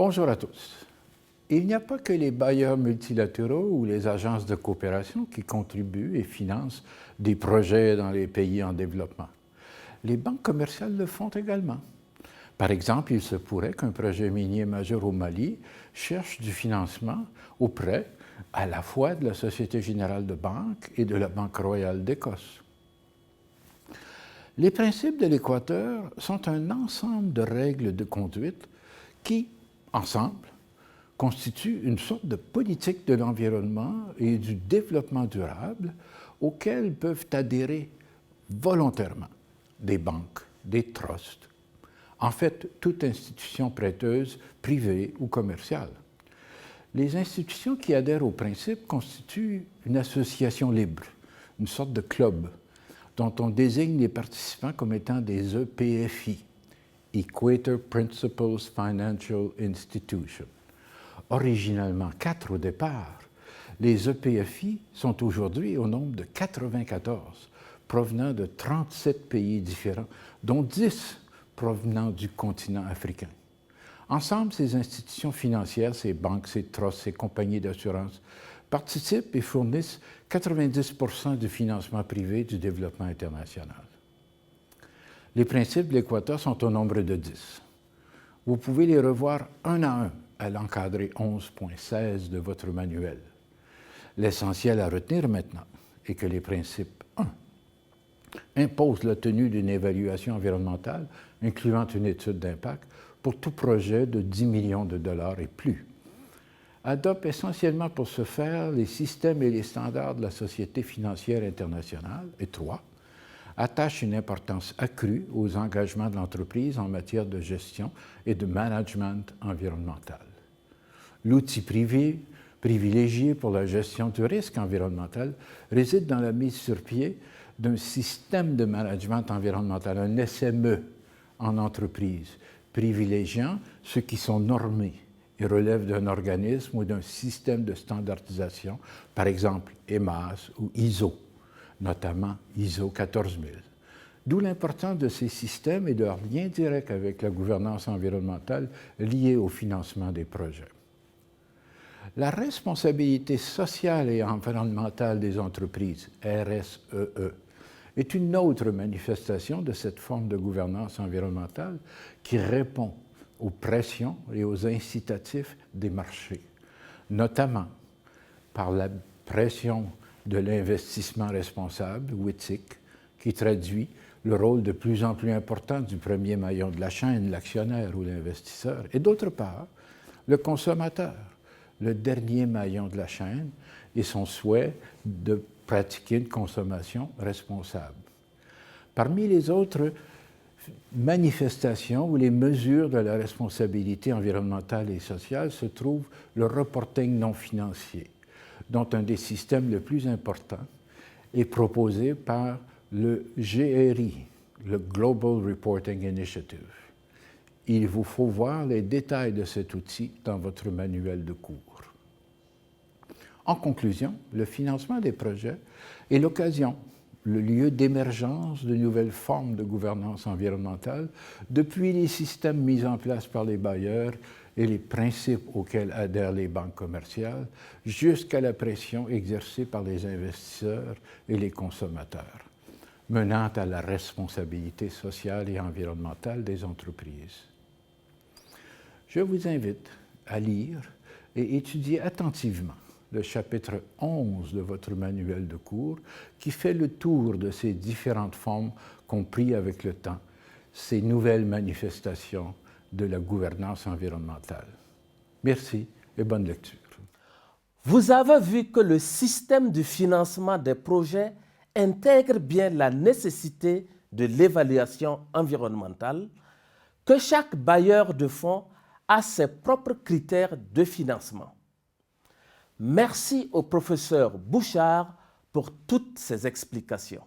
Bonjour à tous. Il n'y a pas que les bailleurs multilatéraux ou les agences de coopération qui contribuent et financent des projets dans les pays en développement. Les banques commerciales le font également. Par exemple, il se pourrait qu'un projet minier majeur au Mali cherche du financement auprès à la fois de la Société générale de banque et de la Banque royale d'Écosse. Les principes de l'Équateur sont un ensemble de règles de conduite qui, ensemble, constituent une sorte de politique de l'environnement et du développement durable auxquelles peuvent adhérer volontairement des banques, des trusts, en fait, toute institution prêteuse, privée ou commerciale. Les institutions qui adhèrent au principe constituent une association libre, une sorte de club, dont on désigne les participants comme étant des EPFI, Equator Principles Financial Institutions. Originellement 4 au départ, les EPFI sont aujourd'hui au nombre de 94, provenant de 37 pays différents, dont 10 provenant du continent africain. Ensemble, ces institutions financières, ces banques, ces trusts, ces compagnies d'assurance participent et fournissent 90% du financement privé du développement international. Les principes de l'Équateur sont au nombre de 10. Vous pouvez les revoir un à l'encadré 11.16 de votre manuel. L'essentiel à retenir maintenant est que les principes 1 imposent la tenue d'une évaluation environnementale incluant une étude d'impact pour tout projet de 10 millions de dollars et plus. Adopte essentiellement pour ce faire les systèmes et les standards de la Société financière internationale, et 3, attache une importance accrue aux engagements de l'entreprise en matière de gestion et de management environnemental. L'outil privilégié pour la gestion du risque environnemental réside dans la mise sur pied d'un système de management environnemental, un SME en entreprise, privilégiant ceux qui sont normés et relèvent d'un organisme ou d'un système de standardisation, par exemple EMAS ou ISO, notamment ISO 14000. D'où l'importance de ces systèmes et de leur lien direct avec la gouvernance environnementale liée au financement des projets. La responsabilité sociale et environnementale des entreprises, RSEE, est une autre manifestation de cette forme de gouvernance environnementale qui répond aux pressions et aux incitatifs des marchés, notamment par la pression de l'investissement responsable ou éthique, qui traduit le rôle de plus en plus important du premier maillon de la chaîne, l'actionnaire ou l'investisseur, et d'autre part, le consommateur, le dernier maillon de la chaîne, et son souhait de pratiquer une consommation responsable. Parmi les autres manifestations ou les mesures de la responsabilité environnementale et sociale se trouve le reporting non financier, dont un des systèmes les plus importants est proposé par le GRI, le Global Reporting Initiative. Il vous faut voir les détails de cet outil dans votre manuel de cours. En conclusion, le financement des projets est l'occasion, le lieu d'émergence de nouvelles formes de gouvernance environnementale depuis les systèmes mis en place par les bailleurs et les principes auxquels adhèrent les banques commerciales, jusqu'à la pression exercée par les investisseurs et les consommateurs, menant à la responsabilité sociale et environnementale des entreprises. Je vous invite à lire et étudier attentivement le chapitre 11 de votre manuel de cours qui fait le tour de ces différentes formes qu'ont pris avec le temps ces nouvelles manifestations de la gouvernance environnementale. Merci et bonne lecture. Vous avez vu que le système de financement des projets intègre bien la nécessité de l'évaluation environnementale, que chaque bailleur de fonds a ses propres critères de financement. Merci au professeur Bouchard pour toutes ces explications.